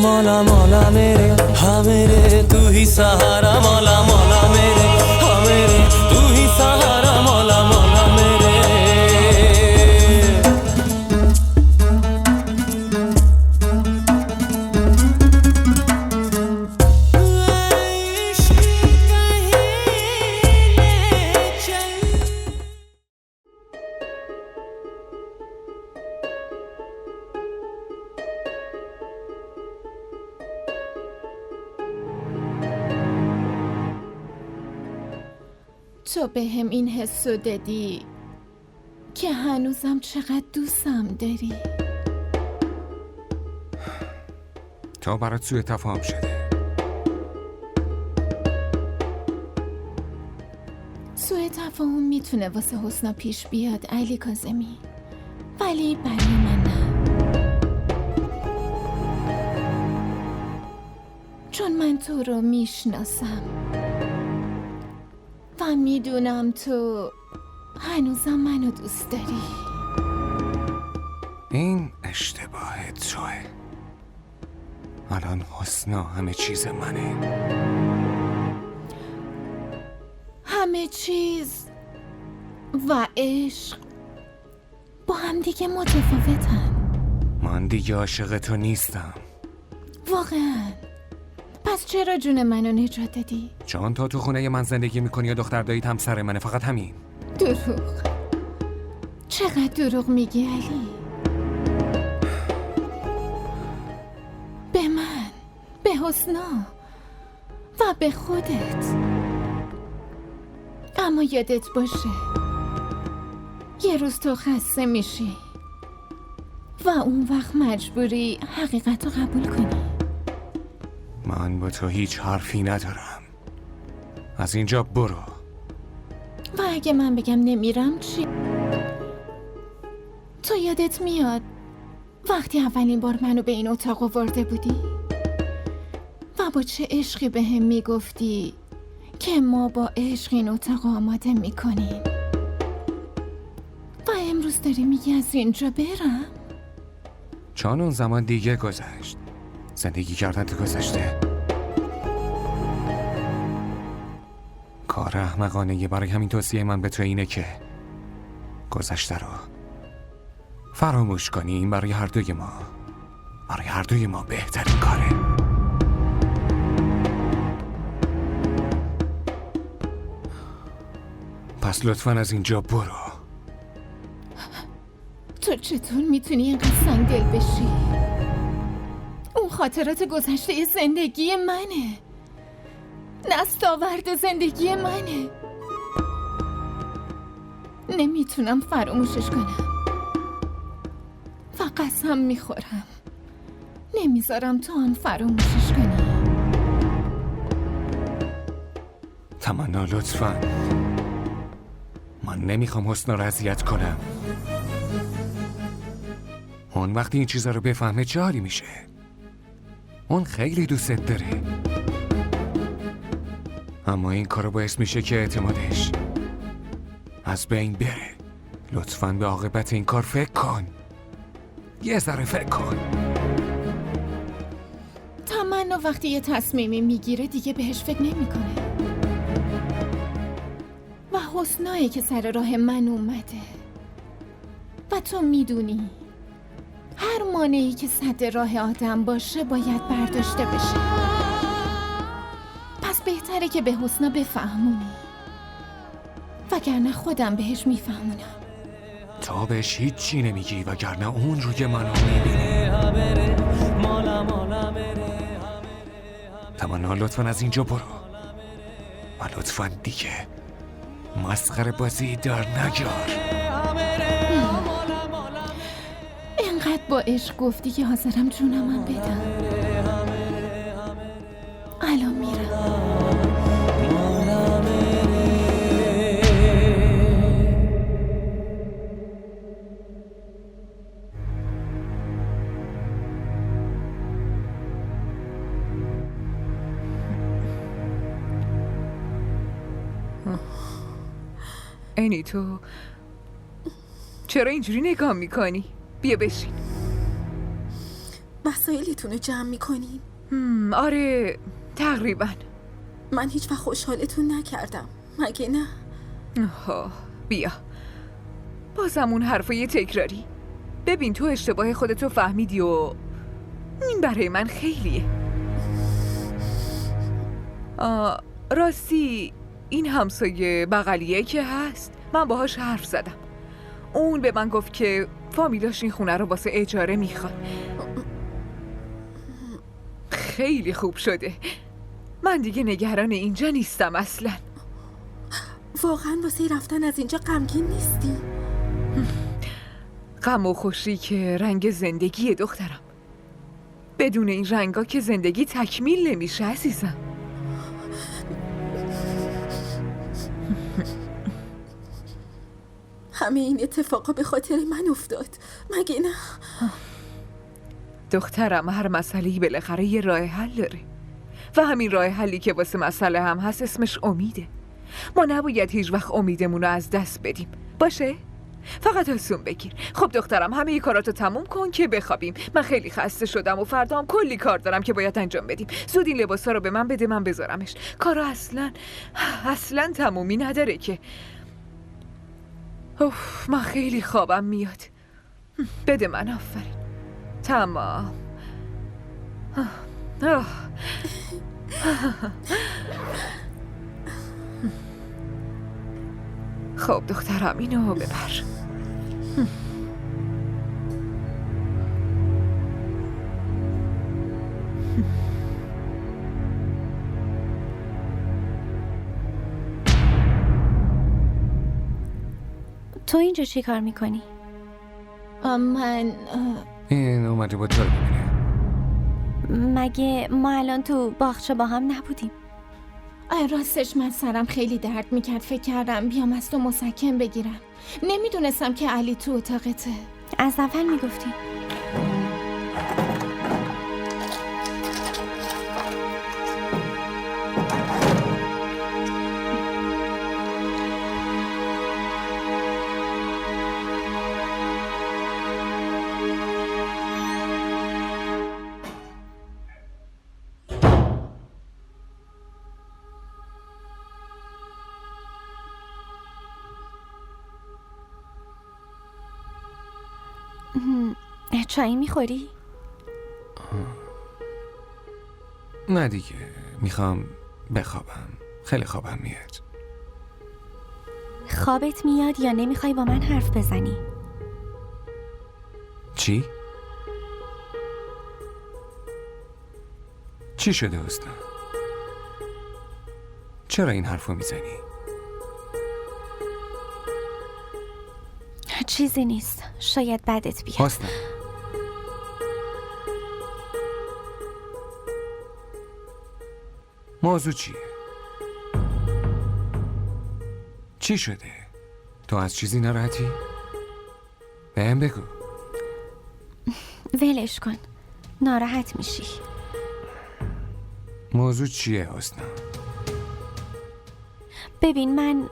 मौला मौला मेरे हाँ मेरे तू ही सहारा मौला मौला मेरे हाँ मेरे तू ही सहारा मौला मौला मेरे تو به هم این حسو دادی که هنوزم چقدر دوستم داری. تا برات سوء تفاهم شده. سوء تفاهم میتونه واسه حسنا پیش بیاد علی کاظمی، ولی برای من نه، چون من تو رو میشناسم و میدونم تو هنوزم منو دوست داری. این اشتباه توه. الان حسنا همه چیز منه. همه چیز و عشق با هم دیگه متفاوتن. من دیگه عاشق تو نیستم. واقعا؟ پس چرا جون منو نجات دادی؟ چون تو خونه من زندگی میکنی و دختر داییت همسر منه، فقط همین. دروغ. چقدر دروغ میگی علی؟ به من، به حسنا و به خودت. اما یادت باشه یه روز تو خسته میشی و اون وقت مجبوری حقیقت رو قبول کنی. من با تو هیچ حرفی ندارم. از اینجا برو. و اگه من بگم نمیرم چی؟ تو یادت میاد وقتی اولین بار منو به این اتاق آورده بودی و با چه عشقی به هم میگفتی که ما با عشق این اتاق آماده میکنیم و امروز داری میگی از اینجا برم؟ چون اون زمان دیگه گذشت. زندگی کردن تو گذشته. کار احمقانه برای همین توصیه من به تو اینه که گذشته رو فراموش کنی. این برای هر دوی ما بهترین کاره. پس لطفاً از اینجا برو. تو چطور میتونی اینقدر سنگدل بشی؟ اون خاطرات گذشته زندگی منه، دستاورد زندگی منه. نمیتونم فراموشش کنم و قسم میخورم نمیذارم تو هم فراموشش کنی. تمنا لطفاً. من نمیخوام حسنا رو اذیت کنم. اون وقتی این چیزا رو بفهمه چه حالی میشه؟ اون خیلی دوستت داره، اما این کارو باعث میشه که اعتمادش از بین بره. لطفاً به عاقبت این کار فکر کن. یه ذره فکر کن. تمنا وقتی یه تصمیمی میگیره دیگه بهش فکر نمیکنه و حسنایی که سر راه من اومده و تو میدونی هر مانعی که سد راه آدم باشه باید برداشته بشه. پس بهتره که به حسنا بفهمونی، وگرنه خودم بهش میفهمونم. تو بهش هیچی نمیگی وگرنه اون روی منو میبینه. تمنا لطفاً از اینجا برو و لطفاً دیگه مسخره بازی در نیار. اینقدر با عشق گفتی که حاضرم جونم بدم. الان میرم. اینی تو چرا اینجوری نگاه میکنی؟ بیا بشین. وسایلتون رو جمع میکنین؟ آره تقریبا. من هیچ وقت خوشحالتون نکردم مگه نه؟ بیا بازم اون حرفای تکراری. ببین تو اشتباه خودتو فهمیدی و این برای من خیلیه. راستی این همسایه بغلیه که هست، من باهاش حرف زدم. اون به من گفت که فامیلاش این خونه رو واسه اجاره میخوان. خیلی خوب شده. من دیگه نگران اینجا نیستم اصلا. واقعا واسه رفتن از اینجا غمگین نیستی؟ غم و خوشی که رنگ زندگی دخترم. بدون این رنگا که زندگی تکمیل نمیشه عزیزم. همه این اتفاقا به خاطر من افتاد مگه نه؟ دخترم هر مسئله‌ای بالاخره یه راه حل داره و همین راه حلی که واسه مسئله هم هست اسمش امیده. ما نباید هیچ وقت امیدمون رو از دست بدیم. باشه؟ فقط آسون بگیر. خب دخترم همه کاراتو تموم کن که بخوابیم. من خیلی خسته شدم و فردا هم کلی کار دارم که باید انجام بدیم. زود این لباسا رو به من بده من بذارمش. کارا اصلا تمومی نداره که. من خیلی خوابم میاد. بده من. آفرین. تمام. خب دخترم اینو ببر. تو اینجا چی کار میکنی؟ من این اومده بود تو رو ببینه. مگه ما الان تو باغچه با هم نبودیم؟ راستش من سرم خیلی درد میکرد. فکر کردم بیام از تو مسکن بگیرم. نمیدونستم که علی تو اتاقته. از اول میگفتی. چایی میخوری؟ نه دیگه میخوام بخوابم. خیلی خوابم میاد. خوابت میاد یا نمیخوای با من حرف بزنی؟ چی؟ چی شده حسنا؟ چرا این حرفو میزنی؟ چیزی نیست. شاید بدت بیاد. حسنا موضوع چیه؟ چی شده؟ تو از چیزی ناراحتی؟ بهم بگو. ولش کن. ناراحت میشی. موضوع چیه حسنا؟ ببین من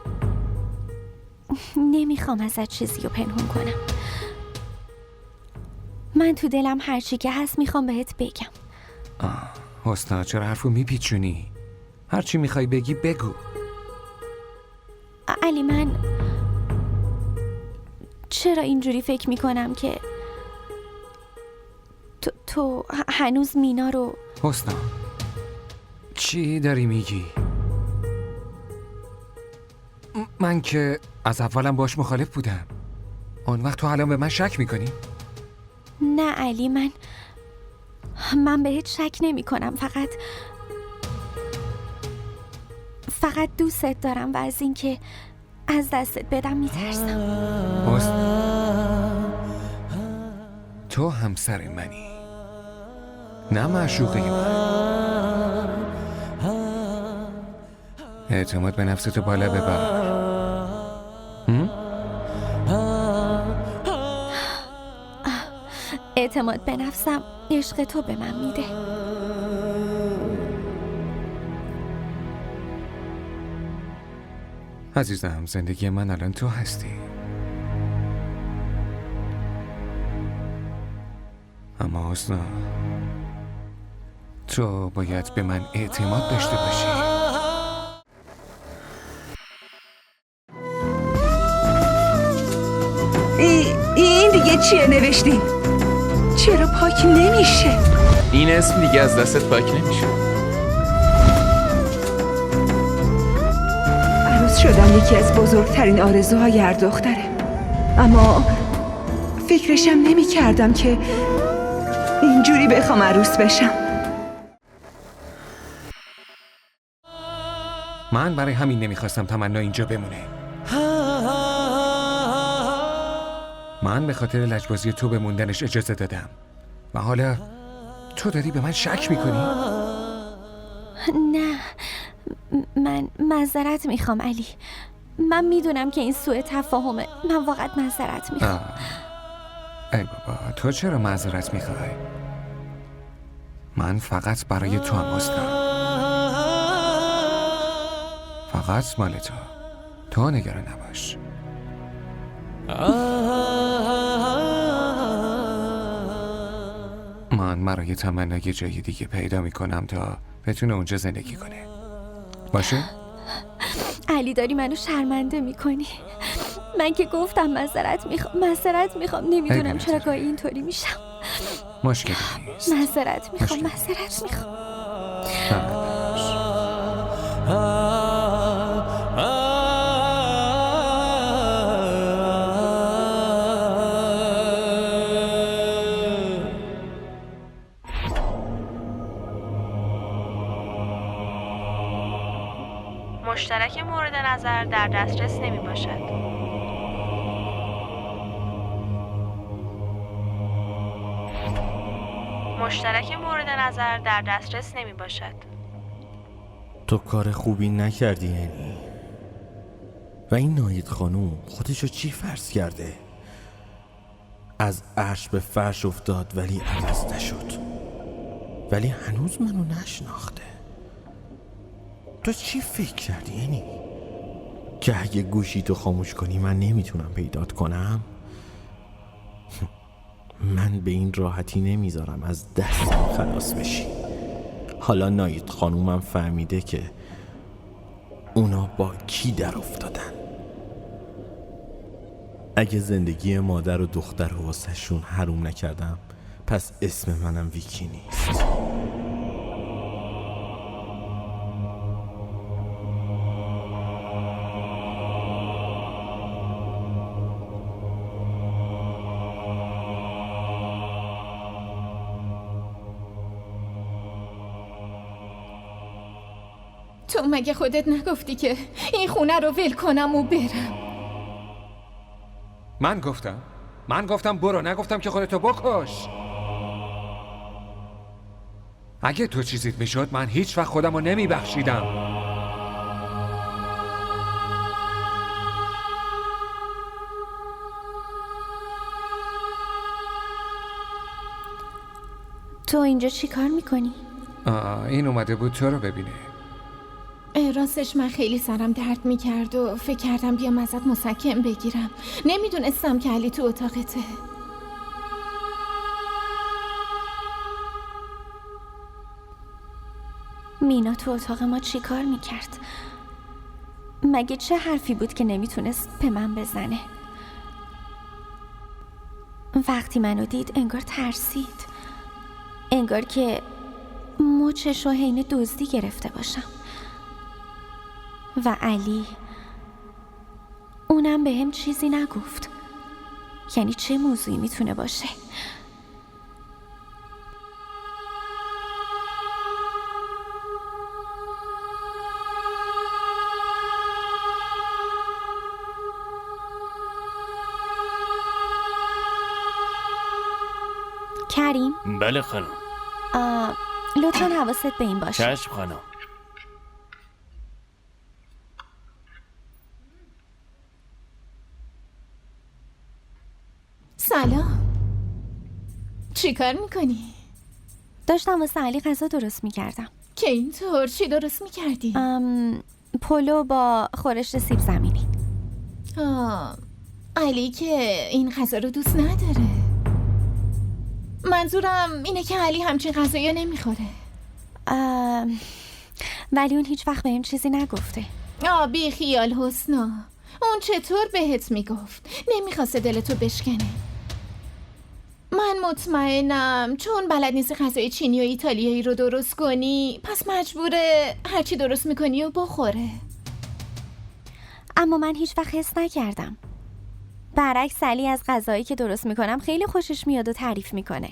نمیخوام ازت چیزی رو پنهون کنم. من تو دلم هر چی که هست میخوام بهت بگم. حسنا چرا حرفو میپیچونی؟ هر چی میخوای بگی بگو. علی من چرا اینجوری فکر میکنم که تو هنوز مینا رو... حسنا چی داری میگی؟ من که از اولم باش مخالف بودم. اون وقت تو الان به من شک میکنی؟ نه علی من بهت شک نمی کنم. فقط دوستت دارم و از اینکه از دستت بدم میترسم. تو همسر منی، نه معشوقه من. اعتماد به نفستو بالا ببر. اعتماد به نفسم عشق تو به من میده. عزیزم زندگی من الان تو هستی، اما اما حسنا، تو باید به من اعتماد داشته باشی. این دیگه چیه نوشتین؟ چرا پاک نمیشه؟ این اسم دیگه از دستت پاک نمیشه. عروس شدن یکی از بزرگترین آرزوهای هر دختره، اما فکرشم نمی کردم که اینجوری بخوام عروس بشم. من برای همین نمیخواستم تمنا اینجا بمونه. من به خاطر لجبازی تو به موندنش اجازه دادم و حالا تو داری به من شک میکنی؟ نه، من معذرت میخوام علی. من میدونم که این سوء تفاهمه. من واقعا معذرت میخوام. ای بابا، تو چرا معذرت میخوای؟ من فقط برای تو هم هستم. فقط مال تو نگران نباش. من برای تمنا یه جای دیگه پیدا میکنم تا بتونه اونجا زندگی کنه. باشه؟ علی داری منو شرمنده میکنی. من که گفتم معذرت میخوام. نمیدونم چرا گاهی اینطوری میشم. مشکلی نیست. معذرت میخوام. مشترک مورد نظر در دسترس نمی باشد. مشترک مورد نظر در دسترس نمی باشد. تو کار خوبی نکردی یعنی. و این ناهید خانوم خودشو چی فرض کرده؟ از عرش به فرش افتاد ولی عوض نشد. ولی هنوز منو نشناخته. تو چی فکر کردی یعنی؟ که اگه گوشی تو خاموش کنی من نمیتونم پیدات کنم؟ من به این راحتی نمیذارم از دستم خلاص بشی. حالا ناید خانومم فهمیده که اونا با کی در افتادن. اگه زندگی مادر و دختر رو واسه شون حروم نکردم، پس اسم منم ویکی نیست. تو مگه خودت نگفتی که این خونه رو ول کنم و برم؟ من گفتم برو، نگفتم که خودتو بکش. اگه تو چیزیت میشد من هیچ وقت خودم رو نمیبخشیدم. تو اینجا چی کار میکنی؟ این اومده بود تو رو ببینه. راستش من خیلی سرم درد میکرد و فکر کردم بیام ازت مسکن بگیرم. نمیدونستم که علی تو اتاقته. مینا تو اتاق ما چی کار میکرد؟ مگه چه حرفی بود که نمیتونست به من بزنه؟ وقتی منو دید انگار ترسید. انگار که مچشو حین دزدی گرفته باشم. و علی اونم به هم چیزی نگفت. یعنی چه موضوعی میتونه باشه؟ کریم؟ بله خانم. لطفاً حواست به این باشه. چشم خانم. سلام. چی کار میکنی؟ داشتم واسه علی غذا درست میکردم. که اینطور چی درست میکردی؟ پلو با خورش سیب زمینی. علی که این غذا رو دوست نداره. منظورم اینه که علی همچین غذایی نمیخوره. ولی اون هیچ وقت بهم چیزی نگفته. بی خیال حسنا، اون چطور بهت میگفت؟ نمیخواسته دلتو بشکنه. من مطمئنم چون بلد نیستی غذای چینی و ایتالیایی رو درست کنی، پس مجبوره هرچی درست میکنی و بخوره. اما من هیچ وقت حس نکردم. برعکس علی از غذایی که درست میکنم خیلی خوشش میاد و تعریف میکنه.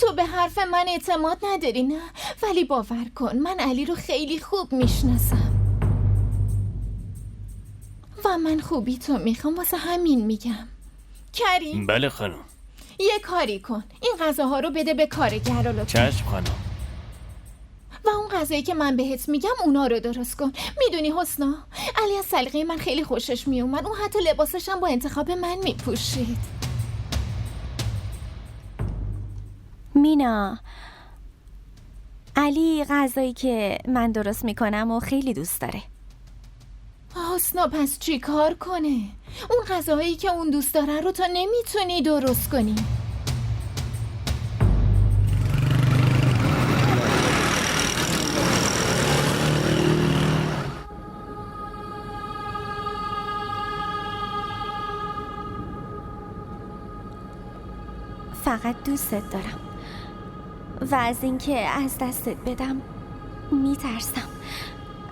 تو به حرف من اعتماد نداری نه؟ ولی باور کن من علی رو خیلی خوب میشناسم و من خوبی تو میخوام، واسه همین میگم. کریم؟ بله خانم. یه کاری کن، این غذاها رو بده به کارگر رو لطفا. چشم خانم. و اون غذایی که من بهت میگم اونا رو درست کن. میدونی حسنا، علی از سلیقه من خیلی خوشش میومد. اون حتی لباسش هم با انتخاب من میپوشید. مینا، علی غذایی که من درست میکنم و خیلی دوست داره. حسنا پس چی کار کنه؟ اون غذاهایی که اون دوست داره رو تا نمیتونی درست کنی. فقط دوستت دارم و از اینکه از دستت بدم میترسم.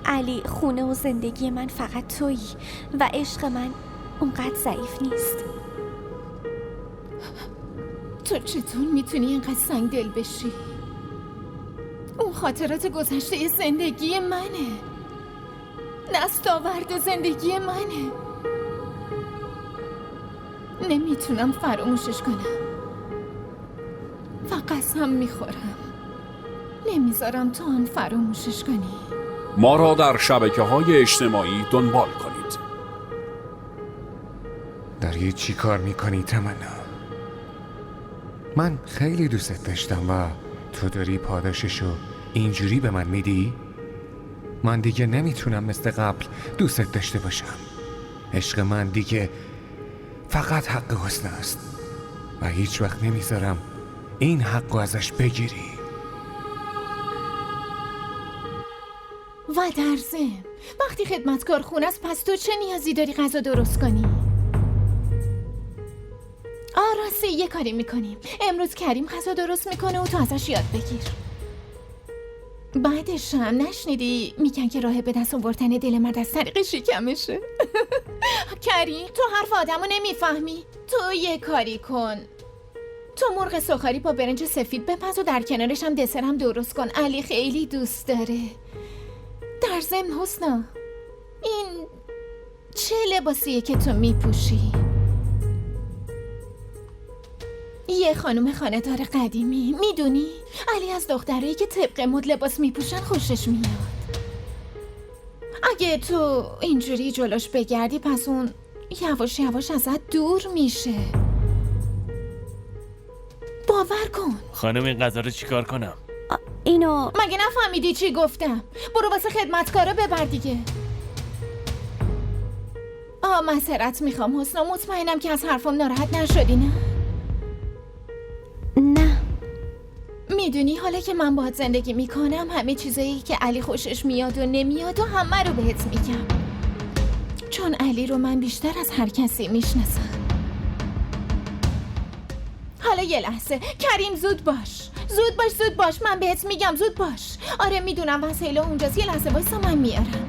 علی، خونه و زندگی من فقط تویی و عشق من اونقدر ضعیف نیست. تو چطور میتونی اینقدر سنگ دل بشی؟ اون خاطرات گذشته زندگی منه، دستاورد زندگی منه. نمیتونم فراموشش کنم و قسم میخورم نمیذارم تو آن فراموشش کنی. ما را در شبکه‌های اجتماعی دنبال کنید. داری چی کار میکنی تمنا؟ من خیلی دوستت داشتم و تو داری پاداششو اینجوری به من میدی؟ من دیگه نمیتونم مثل قبل دوستت داشته باشم. عشق من دیگه فقط حق حسن است و هیچ وقت نمیذارم این حقو ازش بگیری. و در ضمن وقتی خدمتکار خونه است، پس تو چه نیازی داری غذا درست کنی؟ راستی یه کاری میکنیم. امروز کریم غذا درست میکنه و تو ازش یاد بگیر. بعدش هم نشنیدی میگن که راه به دست آوردن دل مرد از طریق شکمشه؟ کریم، تو حرف آدمو نمیفهمی. تو یه کاری کن، تو مرغ سوخاری با برنج سفید بپز و در کنارش هم دسر هم درست کن. علی خیلی دوست داره. در ضمن حسنا، این چه لباسیه که تو میپوشی؟ یه خانم خانه‌دار قدیمی، میدونی؟ علی از دخترایی که طبق مد لباس میپوشن خوشش میاد. اگه تو اینجوری جلوش بگردی، پس اون یواش یواش ازت دور میشه. باور کن. خانم این غذا رو چیکار کنم؟ اینو مگه نفهمیدی چی گفتم؟ برو واسه خدمتکارا ببر دیگه. معذرت میخوام حسنا، مطمئنم که از حرفم ناراحت نشدی نه؟ نه. میدونی حالا که من باهات زندگی میکنم، همه چیزایی که علی خوشش میاد و نمیاد و همه رو بهت میگم، چون علی رو من بیشتر از هر کسی میشناسم. حالا یه لحظه کریم، زود باش زود باش زود باش، من بهت میگم زود باش. آره میدونم وسایل اونجاست، یه لحظه وایسا من میارم.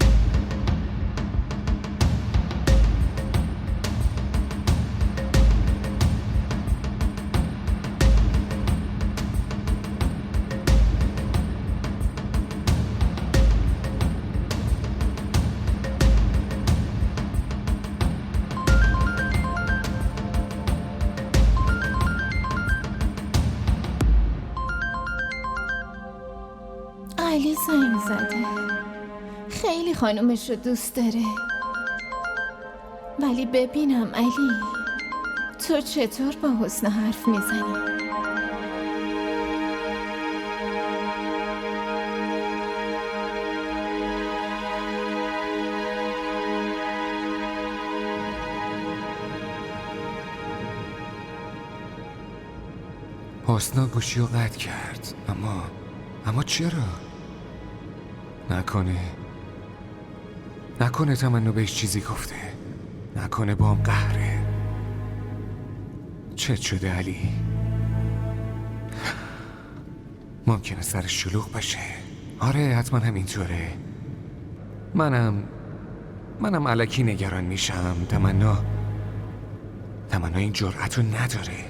علی زنگ زده، خیلی خانومش رو دوست داره. ولی ببینم علی، تو چطور با حسن حرف میزنی؟ حسنا گوشی رو قطع کرد. اما چرا؟ نکنه تمنا بهش چیزی گفته، نکنه با هم قهره. چه شده علی؟ ممکنه سرش شلوغ باشه. آره حتما همینطوره. منم الکی نگران میشم. تمنا این جرأت رو نداره.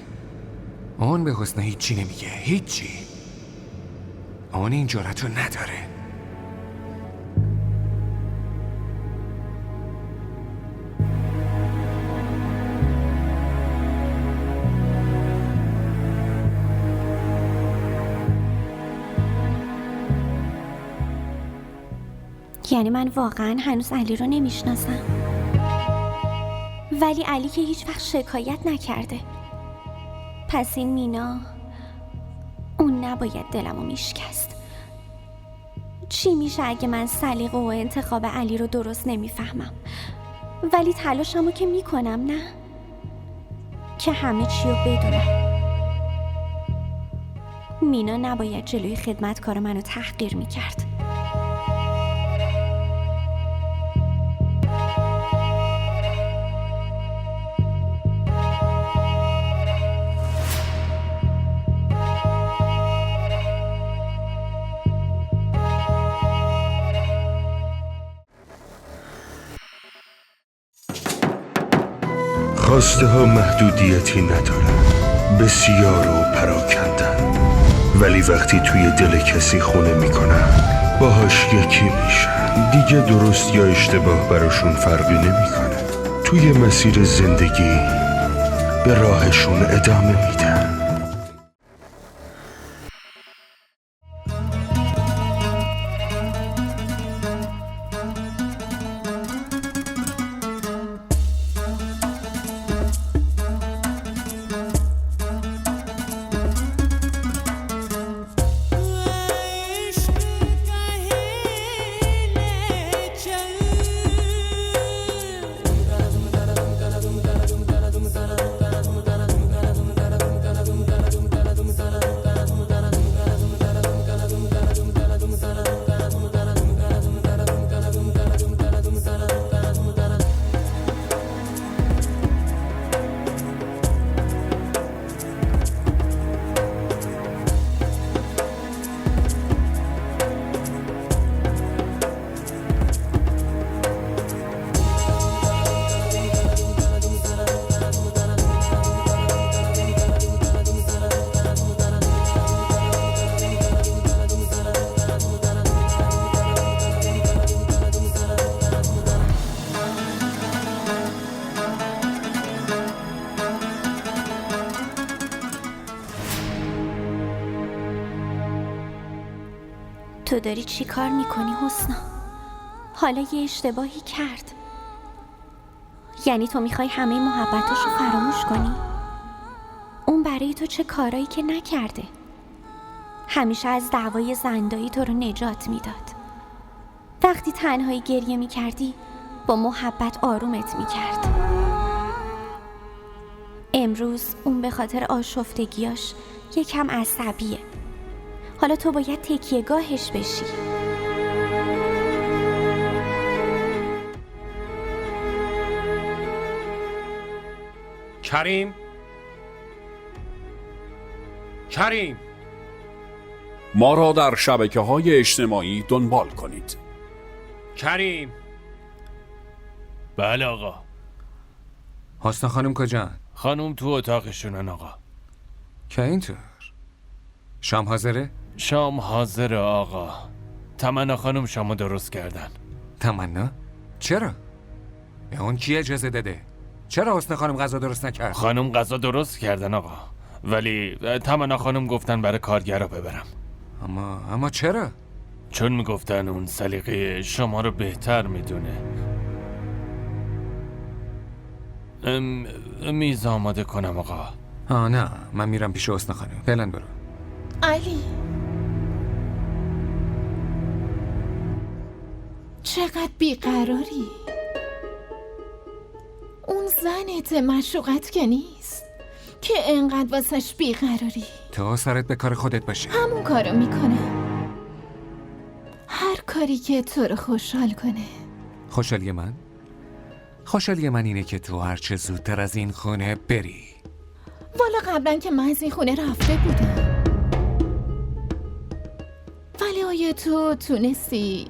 اون به حسنا هیچی نمیگه، هیچی. اون این جرأت رو نداره. یعنی من واقعا هنوز علی رو نمیشناسم، ولی علی که هیچ وقت شکایت نکرده. پس این مینا، اون نباید دلمو میشکست. چی میشه اگه من سلیقه و انتخاب علی رو درست نمیفهمم، ولی تلاشمو که میکنم، نه که همه چی رو بدونم. مینا نباید جلوی خدمتکار منو تحقیر میکرد. خواسته ها محدودیتی ندارن، بسیار و پراکندن، ولی وقتی توی دل کسی خونه میکنن باهاش یکی میشن. دیگه درست یا اشتباه براشون فرقی نمیکنه. توی مسیر زندگی به راهشون ادامه میدن. تو داری چی کار میکنی حسنا؟ حالا یه اشتباهی کرد. یعنی تو میخوای همه محبتاشو فراموش کنی؟ اون برای تو چه کارایی که نکرده؟ همیشه از دعوای زندایی تو رو نجات میداد. وقتی تنهایی گریه میکردی با محبت آرومت میکرد. امروز اون به خاطر آشفتگیاش یکم عصبیه. حالا تو باید تکیه‌گاهش بشی. کریم ما را در شبکه‌های اجتماعی دنبال کنید. کریم. بله آقا. حسنا خانم کجا؟ خانم تو اتاقشونن آقا. که اینطور؟ شام حاضره؟ شام حاضره آقا. تمنا خانم شامو درست کردن. تمنا؟ چرا؟ به اون کی اجازه داده؟ چرا حسنا خانم غذا درست نکرد؟ خانم غذا درست کردن آقا، ولی تمنا خانم گفتن برای کارگرا ببرم. اما چرا؟ چون میگفتن اون سلیقه شما رو بهتر میدونه. میز آماده کنم آقا. نه من میرم پیش حسنا خانم. فعلا برو. علی چقدر بیقراری. اون زنت، مشوقت که نیست. که انقدر واسش بیقراری. تو سرت به کار خودت باشه. همون کارو میکنم. هر کاری که تو رو خوشحال کنه. خوشحالی من؟ خوشحالی من اینه که تو هرچه زودتر از این خونه بری. والا قبلا که من از این خونه رفته بودم، ولی آیا تو تونستی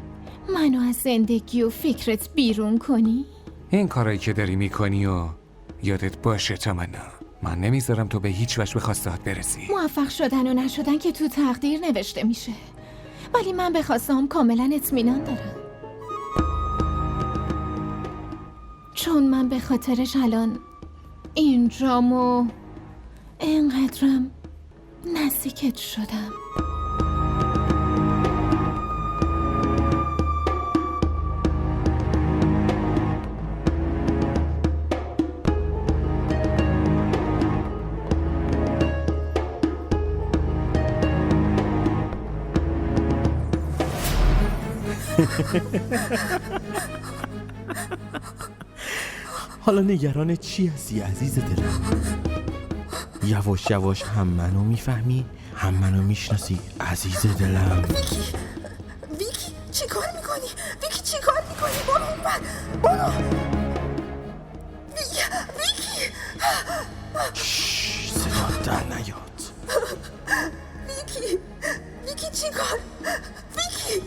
منو از زندگی و فکرت بیرون کنی؟ این کارایی که داری میکنی و یادت باشه تمنا، من نمیذارم تو به هیچ وجه به خواستهات برسی. موفق شدن و نشدن که تو تقدیر نوشته میشه، ولی من به خواستهام کاملا اطمینان دارم، چون من به خاطرش الان اینجام و اینقدرم نزدیکت شدم. حالا نگران چی هستی عزیز دلم؟ یواش یواش هم منو میفهمی هم منو میشناسی عزیز دلم. ویکی چی کار میکنی؟ ویکی چی کار میکنی؟ برو اون بر برو. ویکی صدا در نیاد. ویکی چی کار؟ ویکی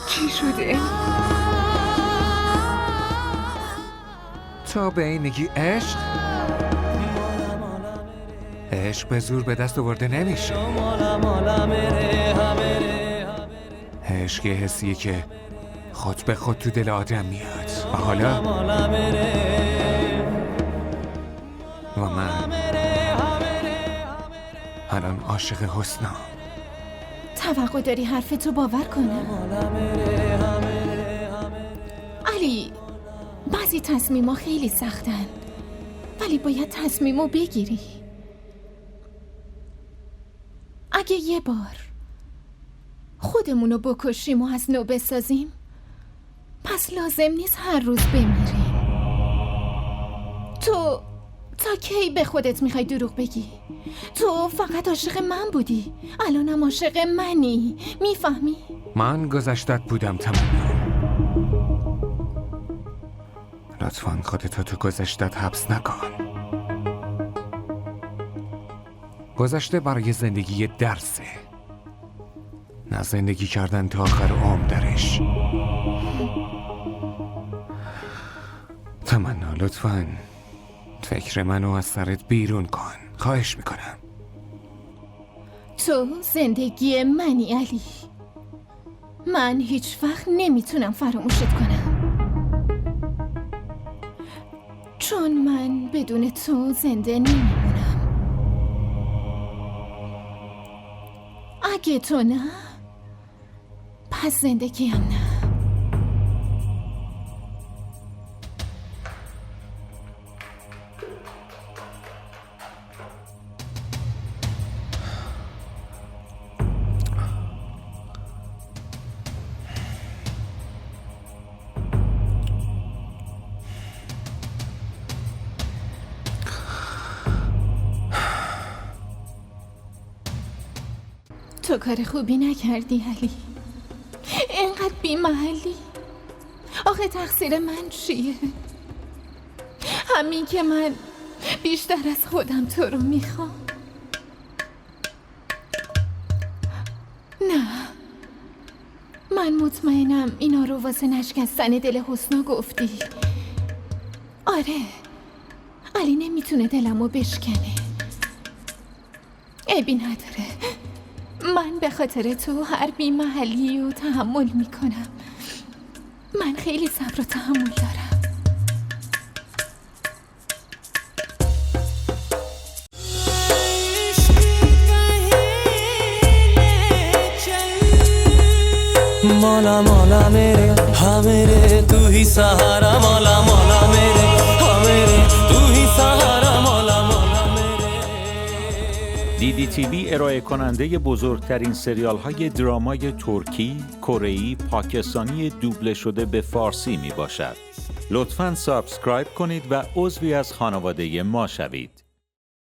چی شده؟ تو به این میگی عشق؟ عشق به زور به دست آورده نمیشه. عشق یه حسیه که خود به خود تو دل آدم میاد. و حالا و من الان عاشق حسنم. توقع داری حرفتو باور کنم؟ علی، بعضی تصمیما خیلی سختن، ولی باید تصمیمو بگیری. اگه یه بار خودمونو بکشیم و از نو بسازیم، پس لازم نیست هر روز بمیریم. تو تا کی به خودت میخوای دروغ بگی؟ تو فقط عاشق من بودی، الانم عاشق منی، میفهمی؟ من گذشتت بودم تمنا. لطفاً خودتو تو گذشتت حبس نکن. گذشته برای زندگی درسه، نه زندگی کردن تا آخر عمر درش. تمنا لطفاً فکر منو از سرت بیرون کن، خواهش میکنم. تو زندگی منی علی، من هیچ وقت نمیتونم فراموشت کنم، چون من بدون تو زنده نمیمونم. اگه تو نه، پس زندگیم نه. تو کار خوبی نکردی علی، اینقدر بی‌محلی. آخه تقصیر من چیه؟ همین که من بیشتر از خودم تو رو میخوام. نه، من مطمئنم اینا رو واسه نشکستن دل حسنا گفتی. آره، علی نمیتونه دلمو بشکنه. عیبی نداره، من به خاطر تو هر بی‌محلی رو تحمل میکنم. من خیلی صبر و تحمل دارم. मौला मौला मेरे हाँ मेरे तू ही सहारा मौला मौला मेरे हाँ मेरे तू ही सहारा मौला मौला मेरे. DDTV ارائه کننده بزرگترین سریال های درامای ترکی، کره‌ای، پاکستانی دوبله شده به فارسی می باشد. لطفاً سابسکرایب کنید و عضوی از خانواده ما شوید.